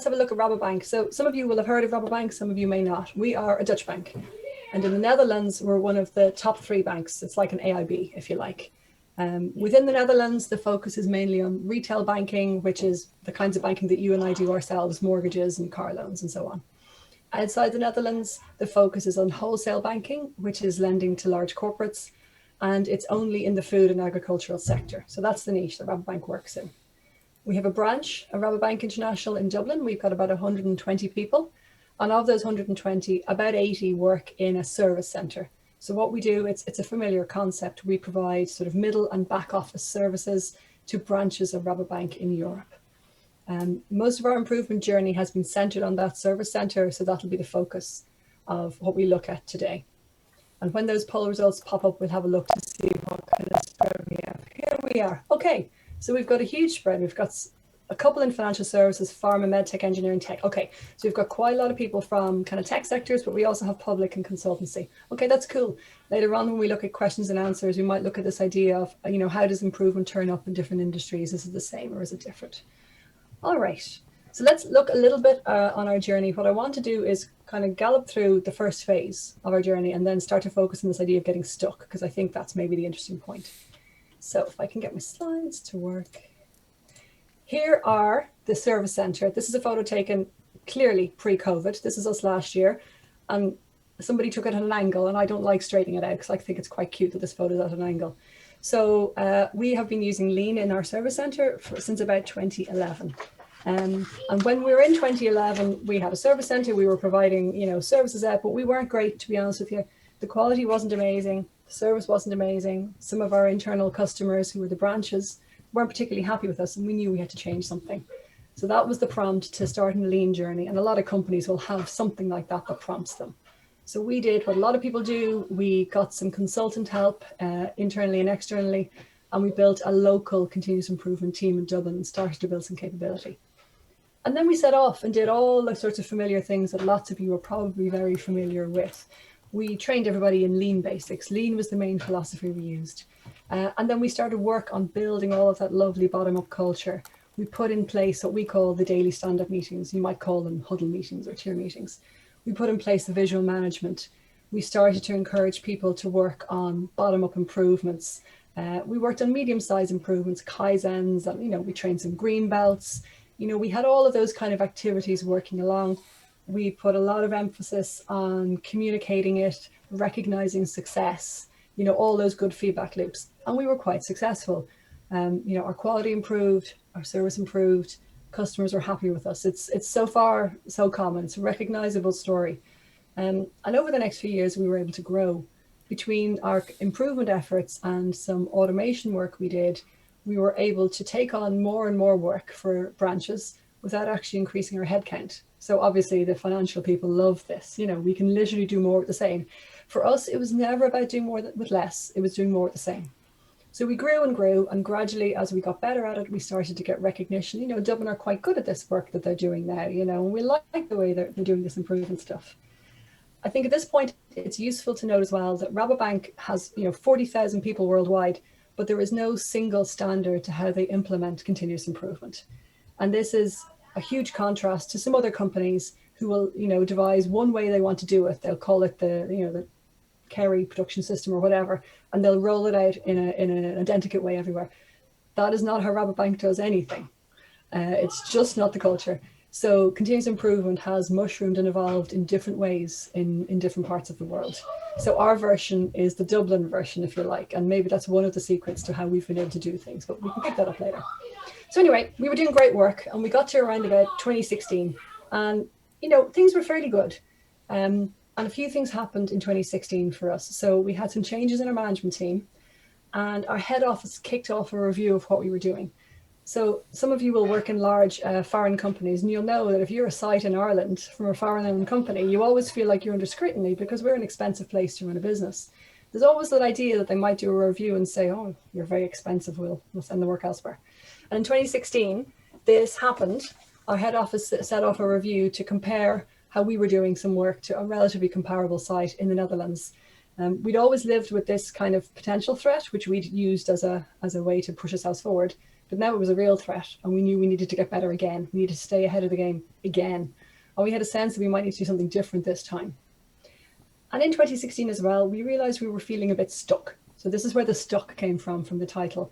have a look at Rabobank. So some of you will have heard of Rabobank, some of you may not. We are a Dutch bank. And in the Netherlands, we're one of the top 3 banks. It's like an AIB, if you like. Within the Netherlands, the focus is mainly on retail banking, which is the kinds of banking that you and I do ourselves, mortgages and car loans and so on. Outside the Netherlands, the focus is on wholesale banking, which is lending to large corporates, and it's only in the food and agricultural sector. So that's the niche that Rabobank works in. We have a branch, a Rabobank International in Dublin. We've got about 120 people. And of those 120, about 80 work in a service centre. So what we do, it's a familiar concept. We provide sort of middle and back office services to branches of Rabobank in Europe. Most of our improvement journey has been centred on that service centre, so that'll be the focus of what we look at today. And when those poll results pop up, we'll have a look to see what kind of spread we have. Here we are. Okay, so we've got a huge spread. We've got a couple in financial services, pharma, medtech, engineering, tech. Okay, so we've got quite a lot of people from kind of tech sectors, but we also have public and consultancy. Okay, that's cool. Later on, when we look at questions and answers, we might look at this idea of, how does improvement turn up in different industries? Is it the same or is it different? All right, so let's look a little bit on our journey. What I want to do is kind of gallop through the first phase of our journey and then start to focus on this idea of getting stuck, because I think that's maybe the interesting point. So if I can get my slides to work. Here are the service centre. This is a photo taken clearly pre-COVID. This is us last year. And somebody took it at an angle, and I don't like straightening it out because I think it's quite cute that this photo is at an angle. So we have been using Lean in our service centre since about 2011. And when we were in 2011, we had a service centre. We were providing, services out, but we weren't great, to be honest with you. The quality wasn't amazing. The service wasn't amazing. Some of our internal customers, who were the branches, weren't particularly happy with us, and we knew we had to change something. So that was the prompt to start a Lean journey. And a lot of companies will have something like that that prompts them. So we did what a lot of people do. We got some consultant help internally and externally, and we built a local continuous improvement team in Dublin and started to build some capability. And then we set off and did all the sorts of familiar things that lots of you are probably very familiar with. We trained everybody in Lean basics. Lean was the main philosophy we used. And then we started work on building all of that lovely bottom-up culture. We put in place what we call the daily stand-up meetings. You might call them huddle meetings or tier meetings. We put in place the visual management. We started to encourage people to work on bottom-up improvements. We worked on medium-sized improvements, Kaizens, and we trained some green belts. We had all of those kind of activities working along. We put a lot of emphasis on communicating it, recognizing success, all those good feedback loops. And we were quite successful. Our quality improved, our service improved, customers are happy with us. It's so far so common. It's a recognizable story. And over the next few years, we were able to grow. Between our improvement efforts and some automation work we did, we were able to take on more and more work for branches without actually increasing our headcount. So obviously the financial people love this. We can literally do more with the same. For us, it was never about doing more with less. It was doing more with the same. So we grew, and gradually, as we got better at it, we started to get recognition. Dublin are quite good at this work that they're doing now, and we like the way they're doing this improvement stuff. I think at this point, it's useful to note as well that Rabobank has, 40,000 people worldwide, but there is no single standard to how they implement continuous improvement. And this is a huge contrast to some other companies who will, devise one way they want to do it. They'll call it the Kerry production system or whatever, and they'll roll it out in an identical way everywhere. That is not how Rabobank does anything. It's just not the culture. So continuous improvement has mushroomed and evolved in different ways in different parts of the world. So our version is the Dublin version, if you like, and maybe that's one of the secrets to how we've been able to do things, but we can pick that up later. So anyway, we were doing great work, and we got to around about 2016, and things were fairly good. And a few things happened in 2016 for us. So we had some changes in our management team, and our head office kicked off a review of what we were doing. So some of you will work in large foreign companies, and you'll know that if you're a site in Ireland from a foreign company, you always feel like you're under scrutiny because we're an expensive place to run a business. There's always that idea that they might do a review and say, oh, you're very expensive, we'll send the work elsewhere. And in 2016, this happened. Our head office set off a review to compare how we were doing some work to a relatively comparable site in the Netherlands. We'd always lived with this kind of potential threat, which we'd used as a way to push ourselves forward. but now it was a real threat, and we knew we needed to get better again. We needed to stay ahead of the game again. And we had a sense that we might need to do something different this time. And in 2016 as well, we realized we were feeling a bit stuck. So this is where the stuck came from the title.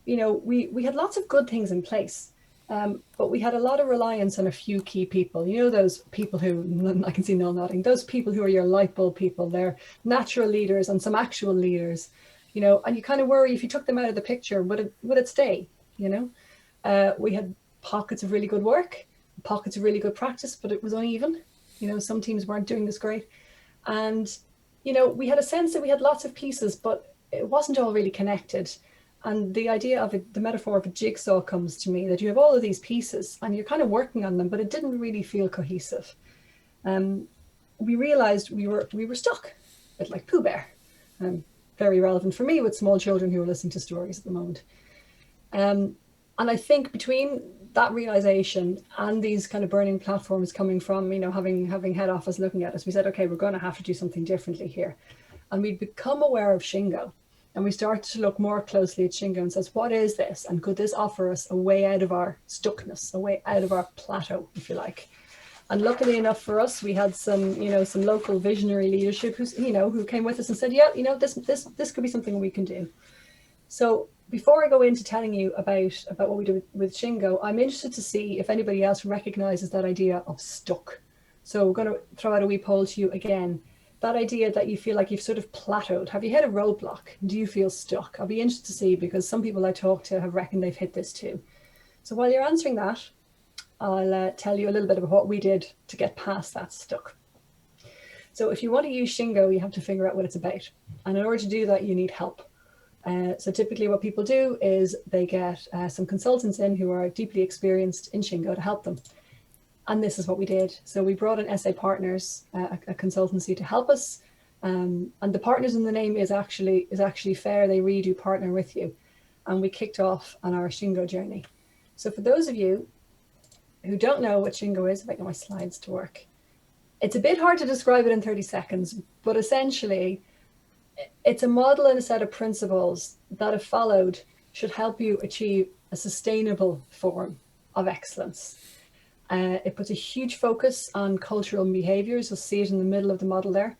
You know, we had lots of good things in place, but we had a lot of reliance on a few key people. You know, those people who, I can see Noel nodding, those people who are your light bulb people, they're natural leaders and some actual leaders, you know, and you kind of worry if you took them out of the picture, would it stay, you know? We had pockets of really good work, pockets of really good practice, but it was uneven. You know, some teams weren't doing this great. And, you know, we had a sense that we had lots of pieces, but it wasn't all really connected. And the idea of the metaphor of a jigsaw comes to me, that you have all of these pieces and you're kind of working on them, but it didn't really feel cohesive. We realized we were stuck, a bit like Pooh Bear. Very relevant for me with small children who are listening to stories at the moment. And I think between that realization and these kind of burning platforms coming from, you know, having head office looking at us, we said, okay, we're going to have to do something differently here. And we'd become aware of Shingo. And we started to look more closely at Shingo and says, what is this? And could this offer us a way out of our stuckness, a way out of our plateau, if you like? And luckily enough for us, we had some, you know, some local visionary leadership who came with us and said, yeah, you know, this could be something we can do. So before I go into telling you about what we do with Shingo, I'm interested to see if anybody else recognizes that idea of stuck. So we're going to throw out a wee poll to you again. That idea that you feel like you've sort of plateaued. Have you hit a roadblock? Do you feel stuck? I'll be interested to see, because some people I talk to have reckoned they've hit this too. So while you're answering that, I'll tell you a little bit about what we did to get past that stuck. So if you want to use Shingo, you have to figure out what it's about. And in order to do that, you need help. So typically what people do is they get some consultants in who are deeply experienced in Shingo to help them. And this is what we did. So we brought in SA Partners, a consultancy, to help us. And the partners in the name is actually fair. They really do partner with you. And we kicked off on our Shingo journey. So for those of you who don't know what Shingo is, if I get my slides to work, it's a bit hard to describe it in 30 seconds, but essentially it's a model and a set of principles that, if followed, should help you achieve a sustainable form of excellence. It puts a huge focus on cultural behaviors. You'll see it in the middle of the model there.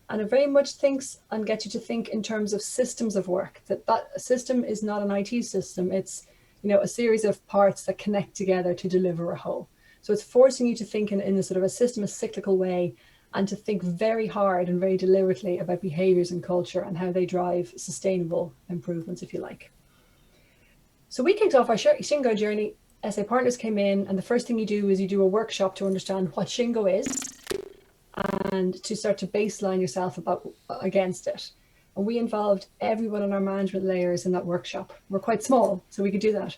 And it very much thinks and gets you to think in terms of systems of work, that a system is not an IT system. It's, you know, a series of parts that connect together to deliver a whole. So it's forcing you to think in a sort of a system, a cyclical way, and to think very hard and very deliberately about behaviors and culture and how they drive sustainable improvements, if you like. So we kicked off our Shingo journey. SA Partners came in, and the first thing you do is you do a workshop to understand what Shingo is and to start to baseline yourself against it. And we involved everyone in our management layers in that workshop. We're quite small, so we could do that.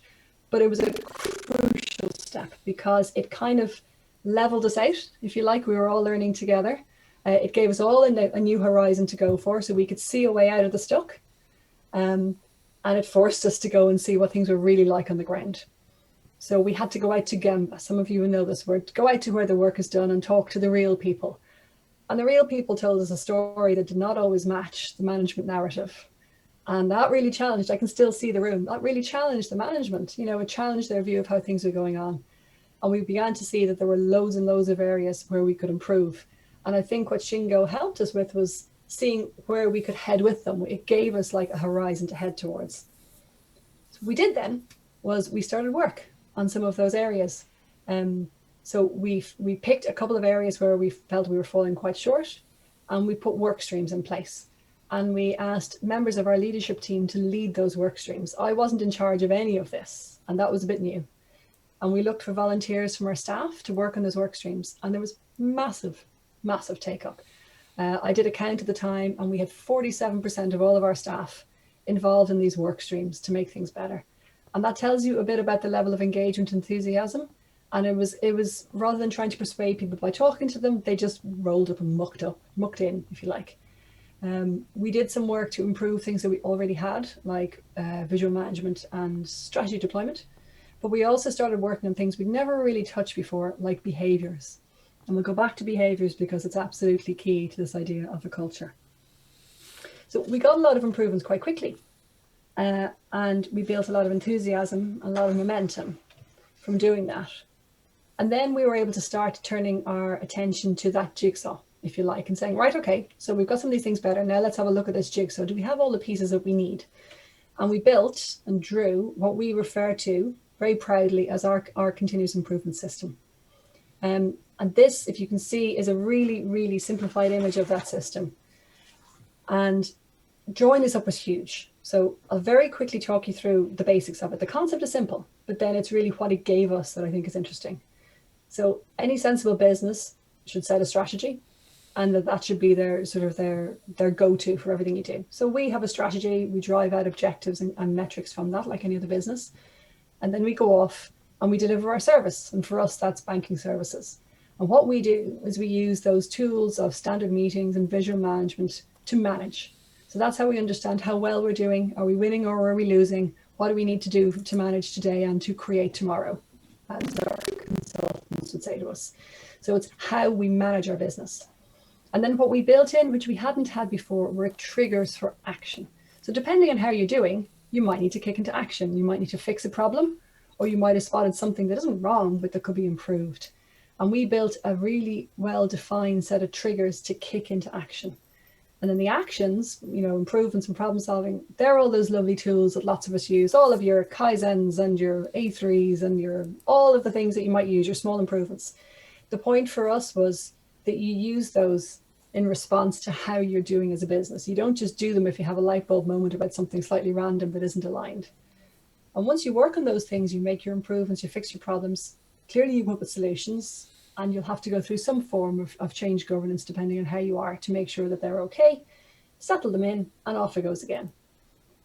But it was a crucial step because it kind of leveled us out, if you like. We were all learning together. It gave us all a new horizon to go for, so we could see a way out of the stuck. And it forced us to go and see what things were really like on the ground. So we had to go out to Gemba. Some of you will know this word. Go out to where the work is done and talk to the real people. And the real people told us a story that did not always match the management narrative. And that really challenged, I can still see the room, that really challenged the management. You know, it challenged their view of how things were going on. And we began to see that there were loads and loads of areas where we could improve. And I think what Shingo helped us with was seeing where we could head with them. It gave us like a horizon to head towards. So what we did then was we started work on some of those areas. So we picked a couple of areas where we felt we were falling quite short, and we put work streams in place. And we asked members of our leadership team to lead those work streams. I wasn't in charge of any of this, and that was a bit new. And we looked for volunteers from our staff to work on those work streams, and there was massive take up. I did a count at the time, and we had 47% of all of our staff involved in these work streams to make things better. And that tells you a bit about the level of engagement, enthusiasm. And it was rather than trying to persuade people by talking to them, they just rolled up and mucked in, if you like. We did some work to improve things that we already had, like visual management and strategy deployment. But we also started working on things we'd never really touched before, like behaviors. And we'll go back to behaviors because it's absolutely key to this idea of a culture. So we got a lot of improvements quite quickly. And we built a lot of enthusiasm, a lot of momentum from doing that. And then we were able to start turning our attention to that jigsaw, if you like, and saying, right, okay, so we've got some of these things better. Now let's have a look at this jigsaw. Do we have all the pieces that we need? And we built and drew what we refer to very proudly as our continuous improvement system. And this, if you can see, is a really, really simplified image of that system. And drawing this up was huge. So I'll very quickly talk you through the basics of it. The concept is simple, but then it's really what it gave us that I think is interesting. So any sensible business should set a strategy, and that should be their sort of their go-to for everything you do. So we have a strategy, we drive out objectives and metrics from that, like any other business. And then we go off and we deliver our service. And for us, that's banking services. And what we do is we use those tools of standard meetings and visual management to manage. So that's how we understand how well we're doing. Are we winning or are we losing? What do we need to do to manage today and to create tomorrow? As our consultants would say to us. So it's how we manage our business. And then what we built in, which we hadn't had before, were triggers for action. So depending on how you're doing, you might need to kick into action. You might need to fix a problem, or you might have spotted something that isn't wrong, but that could be improved. And we built a really well-defined set of triggers to kick into action. And then the actions, you know, improvements and problem solving, they're all those lovely tools that lots of us use, all of your Kaizens and your A3s and your all of the things that you might use, your small improvements. The point for us was that you use those in response to how you're doing as a business. You don't just do them if you have a light bulb moment about something slightly random that isn't aligned. And once you work on those things, you make your improvements, you fix your problems, clearly you come up with solutions, and you'll have to go through some form of change governance depending on how you are to make sure that they're okay, settle them in, and off it goes again.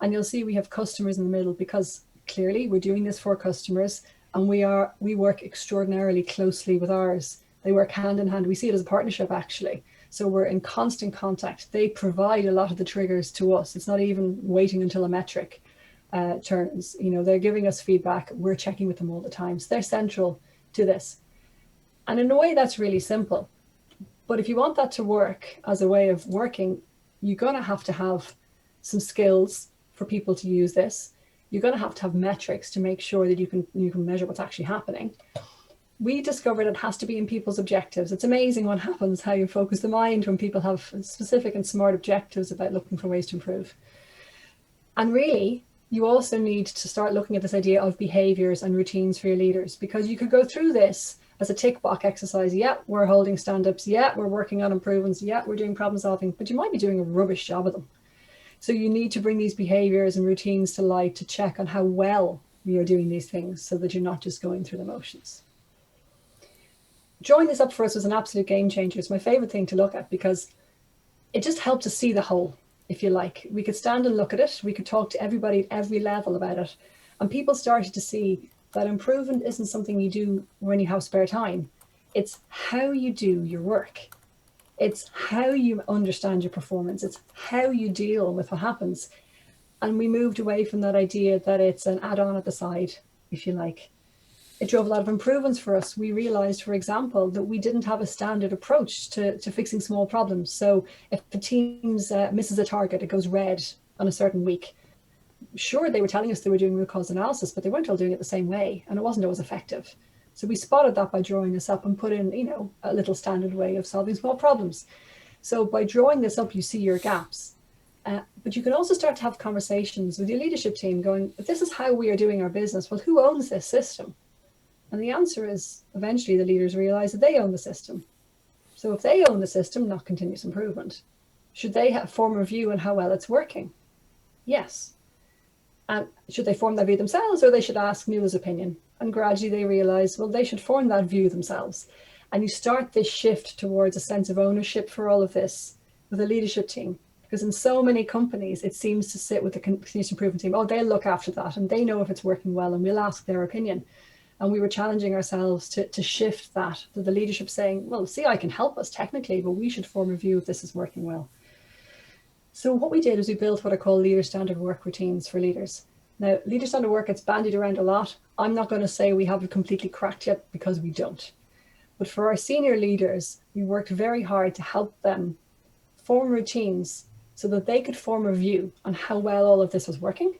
And you'll see we have customers in the middle because clearly we're doing this for customers, and we work extraordinarily closely with ours. They work hand in hand. We see it as a partnership, actually. So we're in constant contact. They provide a lot of the triggers to us. It's not even waiting until a metric turns. You know, they're giving us feedback. We're checking with them all the time. So they're central to this. And in a way, that's really simple. But if you want that to work as a way of working, you're going to have some skills for people to use this. You're going to have metrics to make sure that you can measure what's actually happening. We discovered it has to be in people's objectives. It's amazing what happens, how you focus the mind when people have specific and smart objectives about looking for ways to improve. And really, you also need to start looking at this idea of behaviors and routines for your leaders, because you could go through this as a tick box exercise. Yeah, we're holding stand-ups. Yeah, we're working on improvements. Yeah, we're doing problem solving, but you might be doing a rubbish job of them. So you need to bring these behaviors and routines to light to check on how well you're doing these things so that you're not just going through the motions. Drawing this up for us was an absolute game changer. It's my favorite thing to look at because it just helped us see the whole, if you like. We could stand and look at it. We could talk to everybody at every level about it. And people started to see that improvement isn't something you do when you have spare time. It's how you do your work. It's how you understand your performance. It's how you deal with what happens. And we moved away from that idea that it's an add-on at the side, if you like. It drove a lot of improvements for us. We realized, for example, that we didn't have a standard approach to fixing small problems. So if the team misses a target, it goes red on a certain week. Sure, they were telling us they were doing root cause analysis, but they weren't all doing it the same way, and it wasn't always effective. So we spotted that by drawing this up and put in, you know, a little standard way of solving small problems. So by drawing this up, you see your gaps. But you can also start to have conversations with your leadership team going, if this is how we are doing our business, well, who owns this system? And the answer is eventually the leaders realize that they own the system. So if they own the system, not continuous improvement, should they form a view on how well it's working? Yes. And should they form that view themselves, or they should ask Nuala's opinion? And gradually they realize, well, they should form that view themselves. And you start this shift towards a sense of ownership for all of this with a leadership team. Because in so many companies, it seems to sit with the continuous improvement team. Oh, they'll look after that and they know if it's working well and we'll ask their opinion. And we were challenging ourselves to shift that, to the leadership saying, well, CI can help us technically, but we should form a view if this is working well. So what we did is we built what I call leader standard work routines for leaders. Now, leader standard work, it's bandied around a lot. I'm not going to say we have it completely cracked yet because we don't. But for our senior leaders, we worked very hard to help them form routines so that they could form a view on how well all of this was working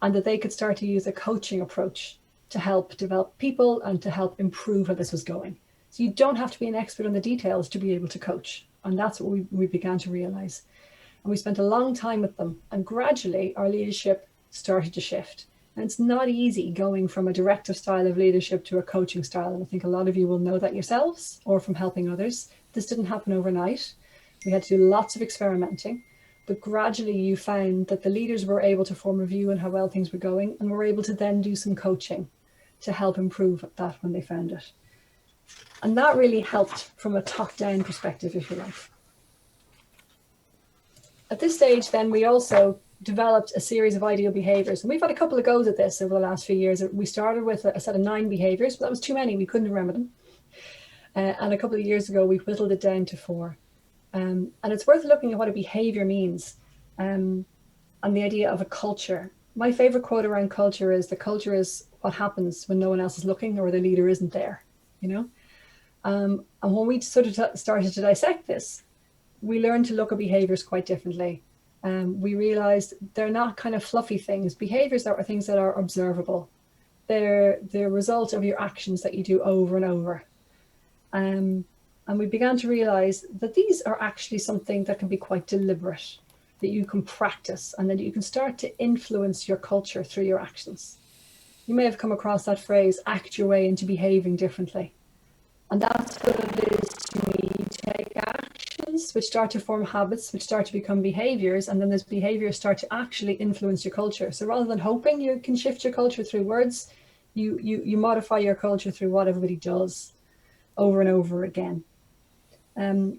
and that they could start to use a coaching approach to help develop people and to help improve how this was going. So you don't have to be an expert on the details to be able to coach. And that's what we began to realize. And we spent a long time with them, and gradually our leadership started to shift. And it's not easy going from a directive style of leadership to a coaching style. And I think a lot of you will know that yourselves or from helping others. This didn't happen overnight. We had to do lots of experimenting, but gradually you found that the leaders were able to form a view on how well things were going, and were able to then do some coaching to help improve that when they found it. And that really helped from a top-down perspective, if you like. At this stage, then, we also developed a series of ideal behaviours. And we've had a couple of goes at this over the last few years. We started with a set of 9 behaviours, but that was too many. We couldn't remember them. And a couple of years ago, we whittled it down to 4. And it's worth looking at what a behaviour means, and the idea of a culture. My favourite quote around culture is, the culture is what happens when no one else is looking or the leader isn't there, you know? And when we sort of started to dissect this, we learned to look at behaviours quite differently. We realised they're not kind of fluffy things. Behaviours are things that are observable. They're the result of your actions that you do over and over. And we began to realise that these are actually something that can be quite deliberate, that you can practice, and that you can start to influence your culture through your actions. You may have come across that phrase, act your way into behaving differently. And that's what it is to me. You take actions which start to form habits, which start to become behaviours, and then those behaviours start to actually influence your culture. So rather than hoping you can shift your culture through words, you modify your culture through what everybody does over and over again.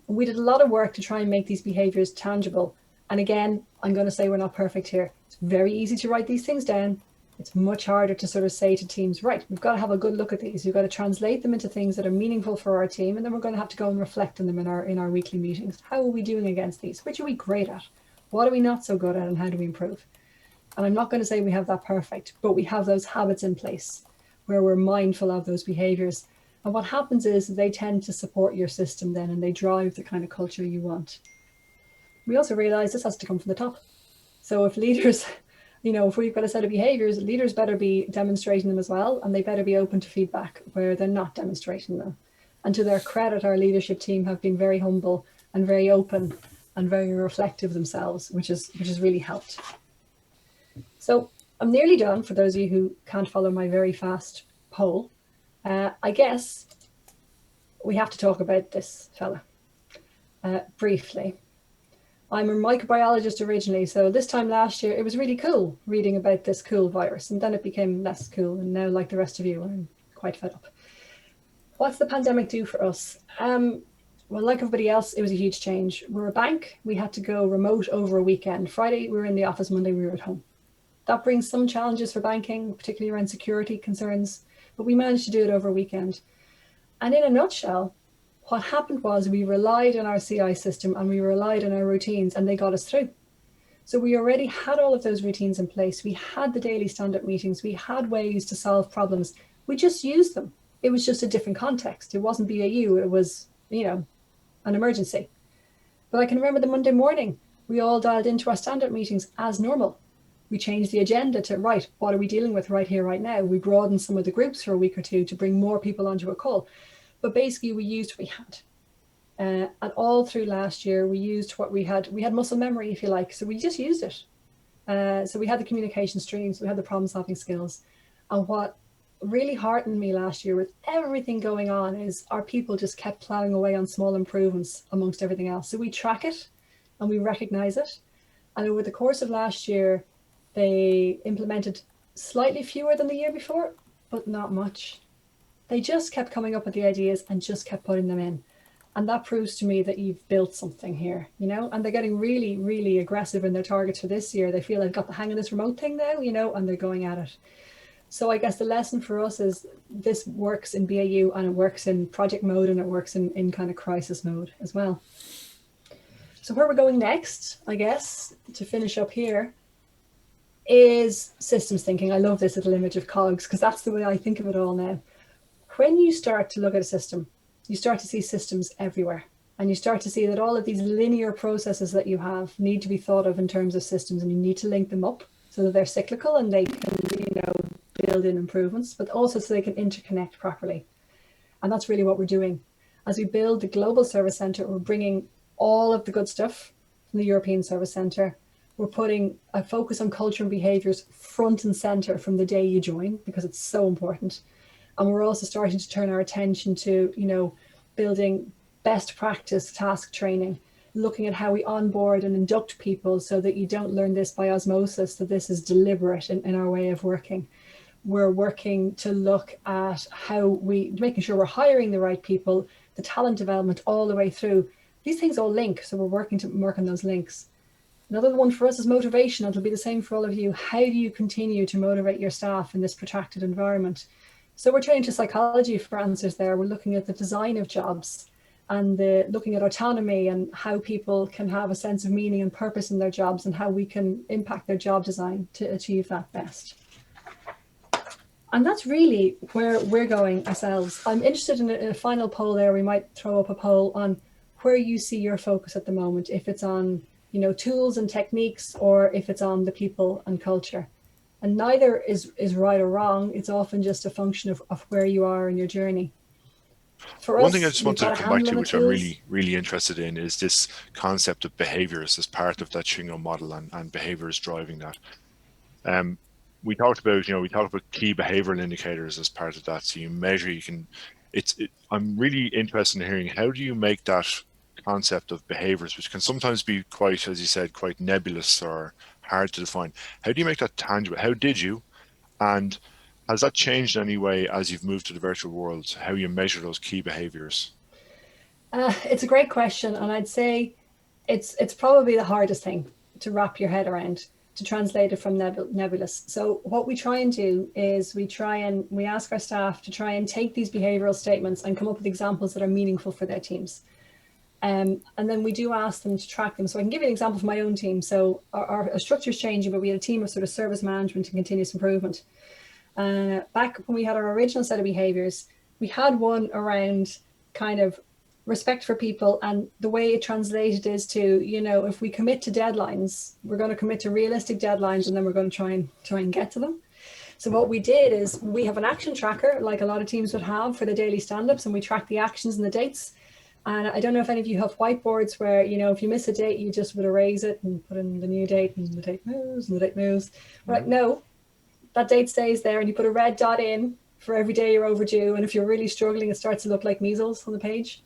We did a lot of work to try and make these behaviours tangible. And again, I'm going to say we're not perfect here. It's very easy to write these things down. It's much harder to sort of say to teams, right, we've got to have a good look at these. We've got to translate them into things that are meaningful for our team. And then we're going to have to go and reflect on them in our weekly meetings. How are we doing against these? Which are we great at? What are we not so good at? And how do we improve? And I'm not going to say we have that perfect, but we have those habits in place where we're mindful of those behaviours. And what happens is they tend to support your system then, and they drive the kind of culture you want. We also realise this has to come from the top. So if leaders, if we've got a set of behaviours, leaders better be demonstrating them as well, and they better be open to feedback where they're not demonstrating them. And to their credit, our leadership team have been very humble and very open and very reflective themselves, which has really helped. So I'm nearly done for those of you who can't follow my very fast poll. I guess we have to talk about this fella briefly. I'm a microbiologist originally, so this time last year, it was really cool reading about this cool virus, and then it became less cool, and now, like the rest of you, I'm quite fed up. What's the pandemic do for us? Well, like everybody else, it was a huge change. We're a bank. We had to go remote over a weekend. Friday, we were in the office. Monday, we were at home. That brings some challenges for banking, particularly around security concerns, but we managed to do it over a weekend. And in a nutshell, what happened was we relied on our CI system and we relied on our routines, and they got us through. So we already had all of those routines in place. We had the daily stand-up meetings. We had ways to solve problems. We just used them. It was just a different context. It wasn't BAU. It was, an emergency. But I can remember the Monday morning, we all dialed into our stand-up meetings as normal. We changed the agenda to, right, what are we dealing with right here, right now? We broadened some of the groups for a week or two to bring more people onto a call. But basically, we used what we had. And all through last year, we used what we had. We had muscle memory, if you like. So we just used it. So we had the communication streams. We had the problem-solving skills. And what really heartened me last year with everything going on is our people just kept plowing away on small improvements amongst everything else. So we track it and we recognize it. And over the course of last year, they implemented slightly fewer than the year before, but not much. They just kept coming up with the ideas and just kept putting them in. And that proves to me that you've built something here, and they're getting really, really aggressive in their targets for this year. They feel they've got the hang of this remote thing now, and they're going at it. So I guess the lesson for us is this works in BAU, and it works in project mode, and it works in kind of crisis mode as well. So where we're going next, I guess, to finish up here, is systems thinking. I love this little image of cogs because that's the way I think of it all now. When you start to look at a system, you start to see systems everywhere, and you start to see that all of these linear processes that you have need to be thought of in terms of systems, and you need to link them up so that they're cyclical and they can, build in improvements, but also so they can interconnect properly. And that's really what we're doing. As we build the global service center, we're bringing all of the good stuff from the European Service Center. We're putting a focus on culture and behaviors front and center from the day you join, because it's so important. And we're also starting to turn our attention to, building best practice task training, looking at how we onboard and induct people so that you don't learn this by osmosis, that this is deliberate in our way of working. We're working to look at making sure we're hiring the right people, the talent development all the way through. These things all link, so we're working to work on those links. Another one for us is motivation. It'll be the same for all of you. How do you continue to motivate your staff in this protracted environment? So we're turning to psychology for answers there. We're looking at the design of jobs and looking at autonomy and how people can have a sense of meaning and purpose in their jobs and how we can impact their job design to achieve that best. And that's really where we're going ourselves. I'm interested in a final poll there. We might throw up a poll on where you see your focus at the moment, if it's on tools and techniques, or if it's on the people and culture. And neither is right or wrong. It's often just a function of where you are in your journey. For One us, thing I just wanted to come back to, which I'm tools. really interested in, is this concept of behaviors as part of that Shingo model and behaviors driving that. We talked about key behavioral indicators as part of that. So you measure, I'm really interested in hearing, how do you make that concept of behaviors, which can sometimes be quite, as you said, quite nebulous or hard to define. How do you make that tangible? How did you? And has that changed in any way as you've moved to the virtual world, how you measure those key behaviors? It's a great question. And I'd say it's probably the hardest thing to wrap your head around, to translate it from nebulous. So what we try and do is we ask our staff to try and take these behavioral statements and come up with examples that are meaningful for their teams. And then we do ask them to track them. So I can give you an example from my own team. So our structure is changing, but we had a team of sort of service management and continuous improvement. Back when we had our original set of behaviors, we had one around kind of respect for people, and the way it translated is to, if we commit to deadlines, we're going to commit to realistic deadlines, and then we're going to try and get to them. So what we did is we have an action tracker, like a lot of teams would have for the daily stand-ups, and we track the actions and the dates. And I don't know if any of you have whiteboards where, if you miss a date, you just would erase it and put in the new date, and the date moves and the date moves. Right? No, that date stays there, and you put a red dot in for every day you're overdue. And if you're really struggling, it starts to look like measles on the page,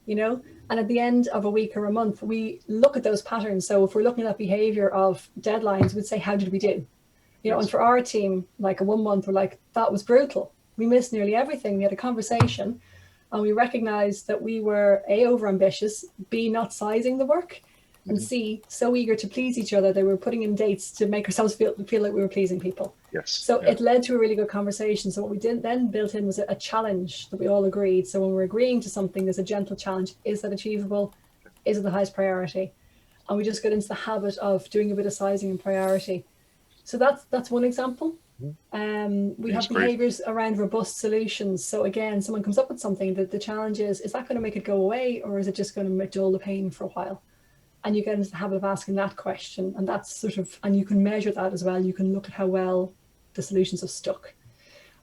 And at the end of a week or a month, we look at those patterns. So if we're looking at behavior of deadlines, we'd say, how did we do? Yes. And for our team, like a 1 month, we're like, that was brutal. We missed nearly everything. We had a conversation. And we recognized that we were A, overambitious, B, not sizing the work, and C, so eager to please each other that we were putting in dates to make ourselves feel like we were pleasing people. Yes. So it led to a really good conversation. So what we did then built in was a challenge that we all agreed. So when we're agreeing to something, there's a gentle challenge. Is that achievable? Is it the highest priority? And we just got into the habit of doing a bit of sizing and priority. So that's one example. We have behaviors around robust solutions. So again, someone comes up with something that the challenge is that going to make it go away, or is it just going to dull the pain for a while? And you get into the habit of asking that question, and that's and you can measure that as well. You can look at how well the solutions have stuck.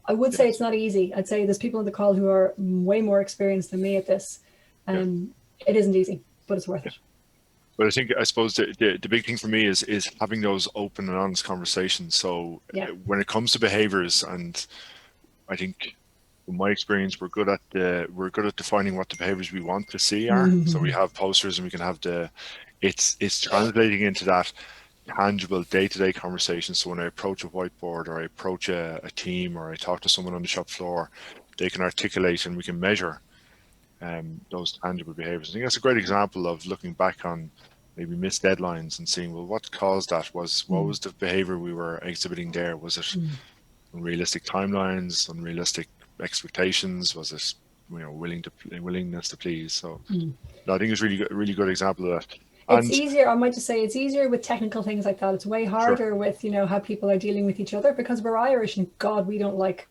I would say it's not easy. I'd say there's people on the call who are way more experienced than me at this. It isn't easy, but it's worth it. But I suppose the big thing for me is having those open and honest conversations. So when it comes to behaviors, and I think from my experience, we're good at defining what the behaviors we want to see are. Mm-hmm. So we have posters, and we can have it's translating into that tangible day-to-day conversation. So when I approach a whiteboard, or I approach a team, or I talk to someone on the shop floor, they can articulate and we can measure those tangible behaviors. I think that's a great example of looking back on maybe missed deadlines and seeing, well, what caused that? What was the behavior we were exhibiting there? Was it unrealistic timelines, unrealistic expectations? Was it willingness to please? So I think it's really good example of that. It's easier, I might just say, it's easier with technical things like that. It's way harder with, how people are dealing with each other, because we're Irish, and God, we don't like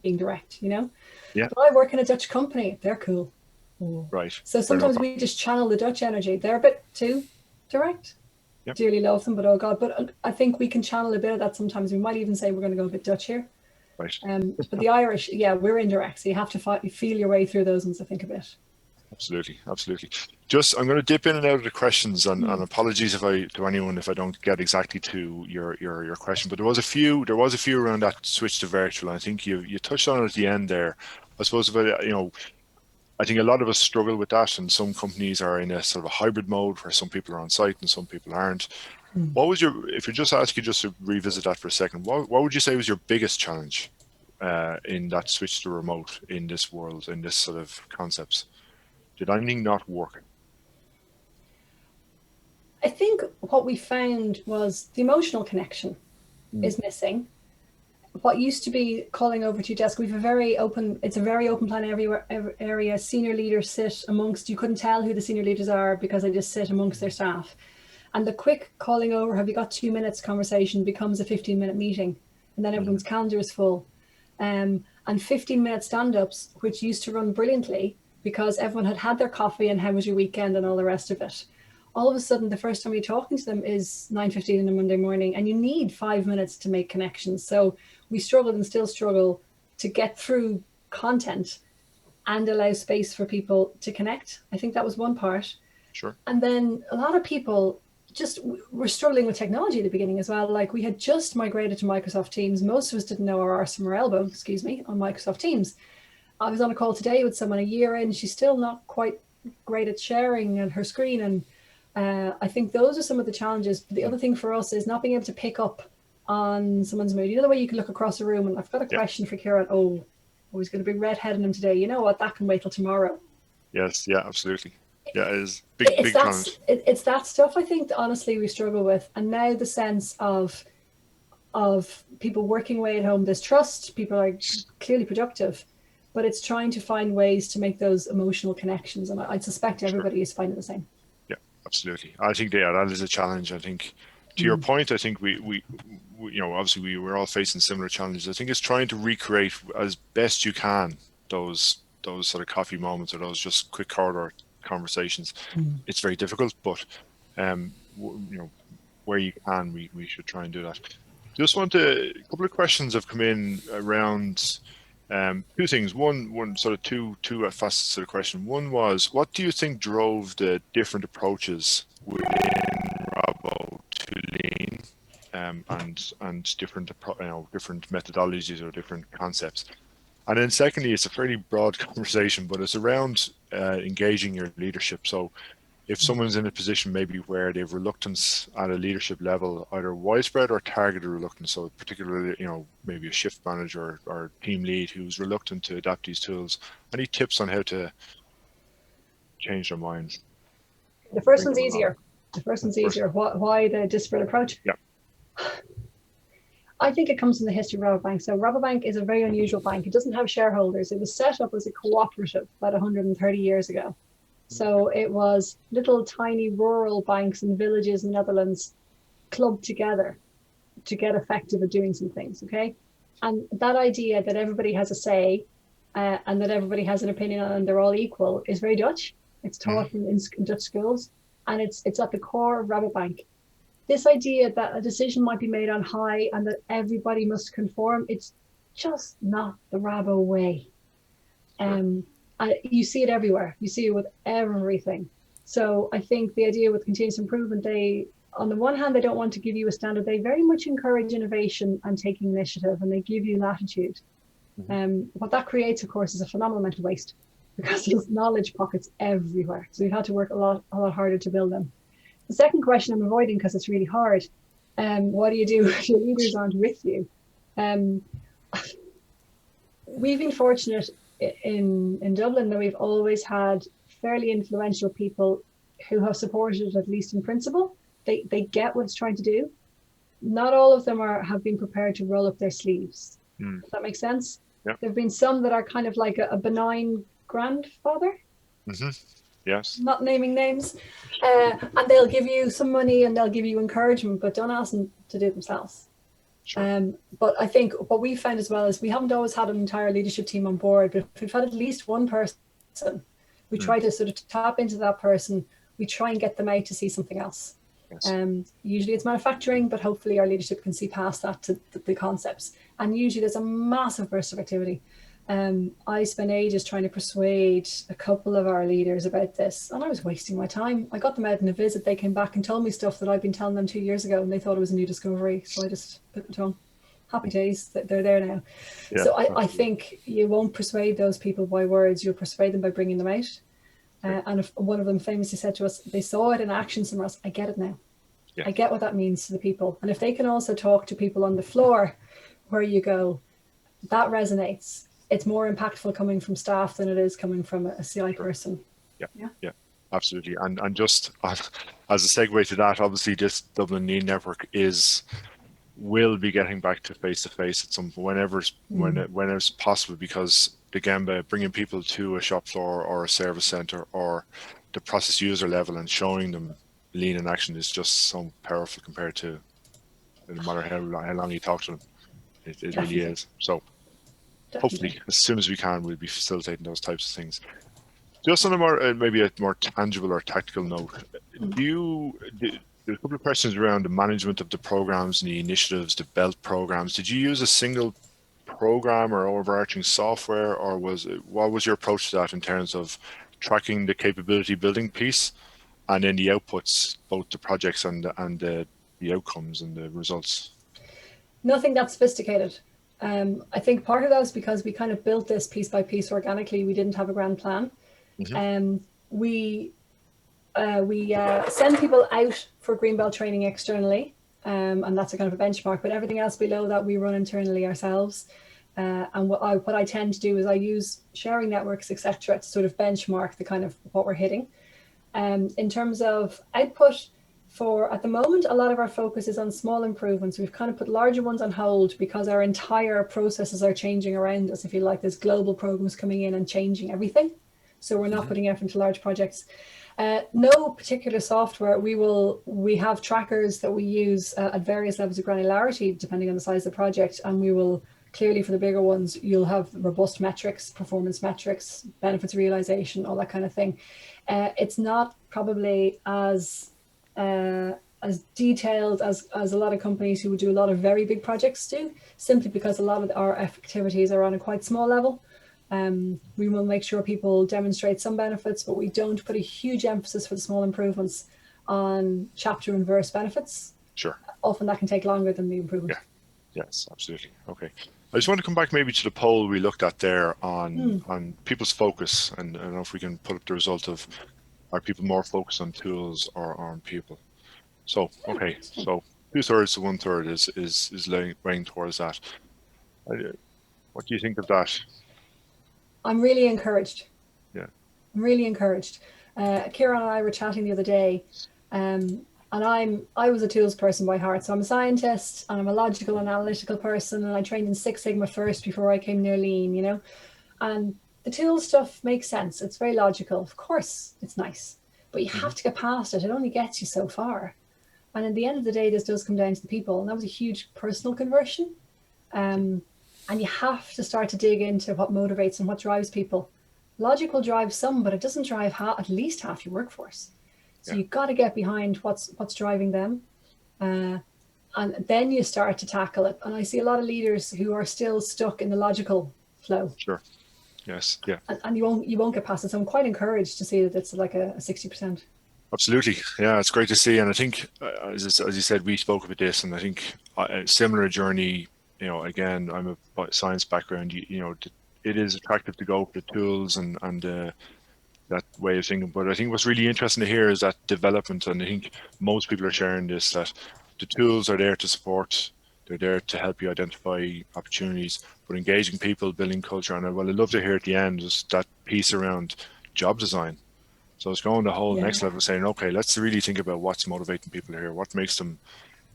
being direct, Yeah. But I work in a Dutch company. They're cool. Right. So sometimes we just channel the Dutch energy. They're a bit too direct. dearly love them, but oh God. But I think we can channel a bit of that sometimes. We might even say we're going to go a bit Dutch here. Right. But the Irish, yeah, we're indirect. So you have to feel your way through those ones, I think, a bit. Absolutely, absolutely. Just, I'm going to dip in and out of the questions, and apologies to anyone if I don't get exactly to your question. But there was a few around that switch to virtual. I think you touched on it at the end there. I suppose I think a lot of us struggle with that, and some companies are in a sort of a hybrid mode where some people are on site and some people aren't. What was if you just ask you just to revisit that for a second, what would you say was your biggest challenge in that switch to remote in this world, in this sort of concepts? Did anything not work? I think what we found was the emotional connection is missing. What used to be calling over to your desk, we've a very open plan area. Senior leaders sit amongst, you couldn't tell who the senior leaders are because they just sit amongst their staff. And the quick calling over, have you got 2 minutes conversation becomes a 15-minute meeting. And then everyone's calendar is full. And 15-minute stand-ups, which used to run brilliantly, because everyone had their coffee and how was your weekend and all the rest of it. All of a sudden, the first time you're talking to them is 9:15 on a Monday morning, and you need 5 minutes to make connections. So we struggled and still struggle to get through content and allow space for people to connect. I think that was one part. Sure. And then a lot of people just were struggling with technology at the beginning as well. Like we had just migrated to Microsoft Teams. Most of us didn't know our arse from our elbow, on Microsoft Teams. I was on a call today with someone a year in. She's still not quite great at sharing her screen. And I think those are some of the challenges. The other thing for us is not being able to pick up on someone's mood. You know the way you can look across a room and I've got a question for Kieran. Oh, he's going to be redheading him today. You know what? That can wait till tomorrow. Yes. Yeah, absolutely. Yeah, it is big challenge. It's that stuff I think that honestly we struggle with. And now the sense of people working away at home, there's trust, people are clearly productive, but it's trying to find ways to make those emotional connections. And I suspect everybody is finding the same. Yeah, absolutely. I think that is a challenge. I think to your point, I think we obviously we're all facing similar challenges. I think it's trying to recreate as best you can those sort of coffee moments or those just quick corridor conversations. It's very difficult, but where you can, we should try and do that. Just a couple of questions have come in around two things. One sort of two facets to the question. One was, what do you think drove the different approaches within Rabo to Lean and different methodologies or different concepts? And then secondly, it's a fairly broad conversation, but it's around engaging your leadership. So if someone's in a position maybe where they have reluctance at a leadership level, either widespread or targeted reluctance, so particularly, maybe a shift manager or team lead who's reluctant to adapt these tools, any tips on how to change their minds? The first one's easier. Why the disparate approach? Yeah. I think it comes from the history of Rabobank. So Rabobank is a very unusual bank. It doesn't have shareholders. It was set up as a cooperative about 130 years ago. So it was little tiny rural banks in villages in the Netherlands clubbed together to get effective at doing some things, okay? And that idea that everybody has a say and that everybody has an opinion and they're all equal is very Dutch. It's taught in Dutch schools, and it's at the core of Rabobank. This idea that a decision might be made on high and that everybody must conform, it's just not the Rabo way. You see it everywhere. You see it with everything. So I think the idea with continuous improvement, on the one hand, they don't want to give you a standard. They very much encourage innovation and taking initiative, and they give you latitude. What that creates, of course, is a phenomenal amount of waste because there's knowledge pockets everywhere. So we've had to work a lot harder to build them. The second question I'm avoiding because it's really hard. What do you do if your leaders aren't with you? We've been fortunate in Dublin that we've always had fairly influential people who have supported it, at least in principle. They get what it's trying to do. Not all of them have been prepared to roll up their sleeves. Does that make sense? Yeah. There have been some that are kind of like a benign grandfather. Yes. Not naming names. And they'll give you some money and they'll give you encouragement, but don't ask them to do it themselves. Sure. But I think what we found as well is we haven't always had an entire leadership team on board, but if we've had at least one person, we try to sort of tap into that person. We try and get them out to see something else. Yes. Usually it's manufacturing, but hopefully our leadership can see past that to the concepts. And usually there's a massive burst of activity. I spent ages trying to persuade a couple of our leaders about this, and I was wasting my time. I got them out in a visit. They came back and told me stuff that I'd been telling them 2 years ago, and they thought it was a new discovery. So I just put them on. Happy days, that they're there now. Yeah, so I think you won't persuade those people by words. You'll persuade them by bringing them out. And if one of them famously said to us, they saw it in action somewhere else. I get it now. Yeah. I get what that means to the people. And if they can also talk to people on the floor where you go, that resonates. It's more impactful coming from staff than it is coming from a CI person. Yeah, absolutely. And just as a segue to that, obviously this Dublin Lean network will be getting back to face-to-face at some point, whenever it's possible, because again, by bringing people to a shop floor or a service center or the process user level and showing them Lean in action is just so powerful compared to no matter how long you talk to them. It really is. So hopefully, as soon as we can, we'll be facilitating those types of things. Just on a more maybe a more tangible or tactical note, there's a couple of questions around the management of the programs and the initiatives, the BELT programs. Did you use a single program or overarching software, or what was your approach to that in terms of tracking the capability building piece and then the outputs, both the projects and the outcomes and the results? Nothing that sophisticated. I think part of that was because we kind of built this piece by piece organically. We didn't have a grand plan. We send people out for Greenbelt training externally, and that's a kind of a benchmark, but everything else below that we run internally ourselves. And what I tend to do is I use sharing networks, etc., to sort of benchmark the kind of what we're hitting. In terms of output, at the moment, a lot of our focus is on small improvements. We've kind of put larger ones on hold because our entire processes are changing around us. If you like, there's global programs coming in and changing everything. So we're not putting effort into large projects. No particular software. We have trackers that we use at various levels of granularity, depending on the size of the project. And we will clearly, for the bigger ones, you'll have robust metrics, performance metrics, benefits realization, all that kind of thing. It's not probably as detailed as a lot of companies who would do a lot of very big projects do, simply because a lot of our activities are on a quite small level. We will make sure people demonstrate some benefits, but we don't put a huge emphasis for the small improvements on chapter and verse benefits. Sure. Often that can take longer than the improvement. Yeah. Yes, absolutely. Okay. I just want to come back maybe to the poll we looked at there on people's focus, and I don't know if we can put up the result of, are people more focused on tools or on people? So, okay, so 2/3 to 1/3 is weighing towards that. What do you think of that? I'm really encouraged. Yeah. I'm really encouraged. Kieran and I were chatting the other day, and I was a tools person by heart. So I'm a scientist and I'm a logical and analytical person, and I trained in Six Sigma first before I came near Lean, you know. And the tool stuff makes sense. It's very logical. Of course, it's nice, but you have to get past it. It only gets you so far. And at the end of the day, this does come down to the people. And that was a huge personal conversion. And you have to start to dig into what motivates and what drives people. Logic will drive some, but it doesn't drive at least half your workforce. So you've got to get behind what's driving them. And then you start to tackle it. And I see a lot of leaders who are still stuck in the logical flow. Sure. Yes. Yeah. And you won't get past it. So I'm quite encouraged to see that it's like a 60%. Absolutely. Yeah, it's great to see. And I think, as you said, we spoke about this, and I think a similar journey, you know, again, I'm a science background, you know, it is attractive to go for the tools and that way of thinking. But I think what's really interesting to hear is that development. And I think most people are sharing this, that the tools are there to support, they're there to help you identify opportunities, but engaging people, building culture. And I'd love to hear at the end just that piece around job design. So it's going the whole next level, saying, okay, let's really think about what's motivating people here, what makes them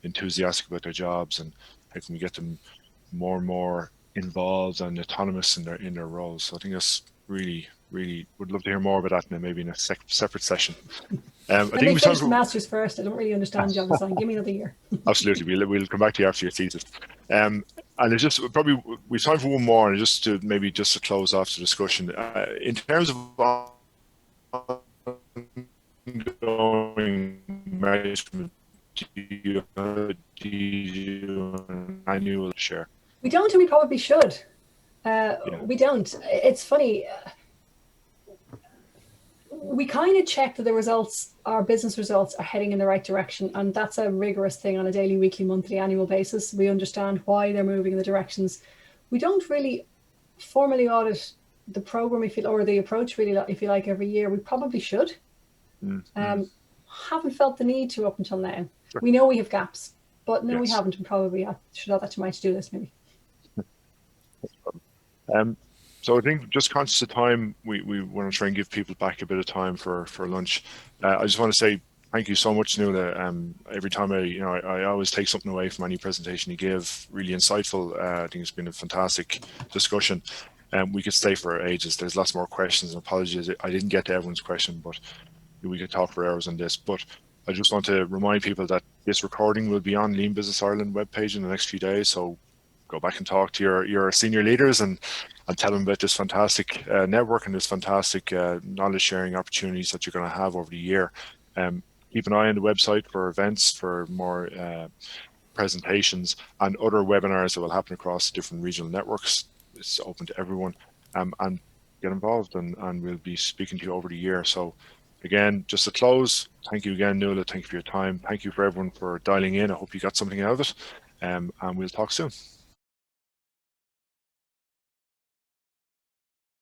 enthusiastic about their jobs, and how can we get them more and more involved and autonomous in their roles. So I think that's really would love to hear more about that maybe in a separate session. I think we finish the masters first. I don't really understand job design. Give me another year. Absolutely, we'll come back to you after your thesis. And it's just probably we've time for one more, and just to close off the discussion in terms of ongoing management do you an annual share? We don't, and we probably should. Yeah. We don't. It's funny. We kind of check that the results, our business results, are heading in the right direction, and that's a rigorous thing on a daily, weekly, monthly, annual basis. We understand why they're moving in the directions. We don't really formally audit the program, if you, or the approach, really, if you like, every year. We probably should. Haven't felt the need to up until now. Sure. We know we have gaps, but no, Yes. we haven't, and probably should add that to my to-do list, maybe. So I think, just conscious of time, we want to try and give people back a bit of time for lunch. I just want to say thank you so much, Nuala. Every time I always take something away from any presentation you give. Really insightful. I think it's been a fantastic discussion. We could stay for ages. There's lots more questions, and apologies I didn't get to everyone's question, but we could talk for hours on this. But I just want to remind people that this recording will be on Lean Business Ireland webpage in the next few days. So go back and talk to your senior leaders and tell them about this fantastic network and this fantastic knowledge sharing opportunities that you're going to have over the year. Keep an eye on the website for events, for more presentations and other webinars that will happen across different regional networks. It's open to everyone, and get involved, and we'll be speaking to you over the year. So again, just to close, thank you again, Nuala. Thank you for your time. Thank you for everyone for dialing in. I hope you got something out of it, and we'll talk soon.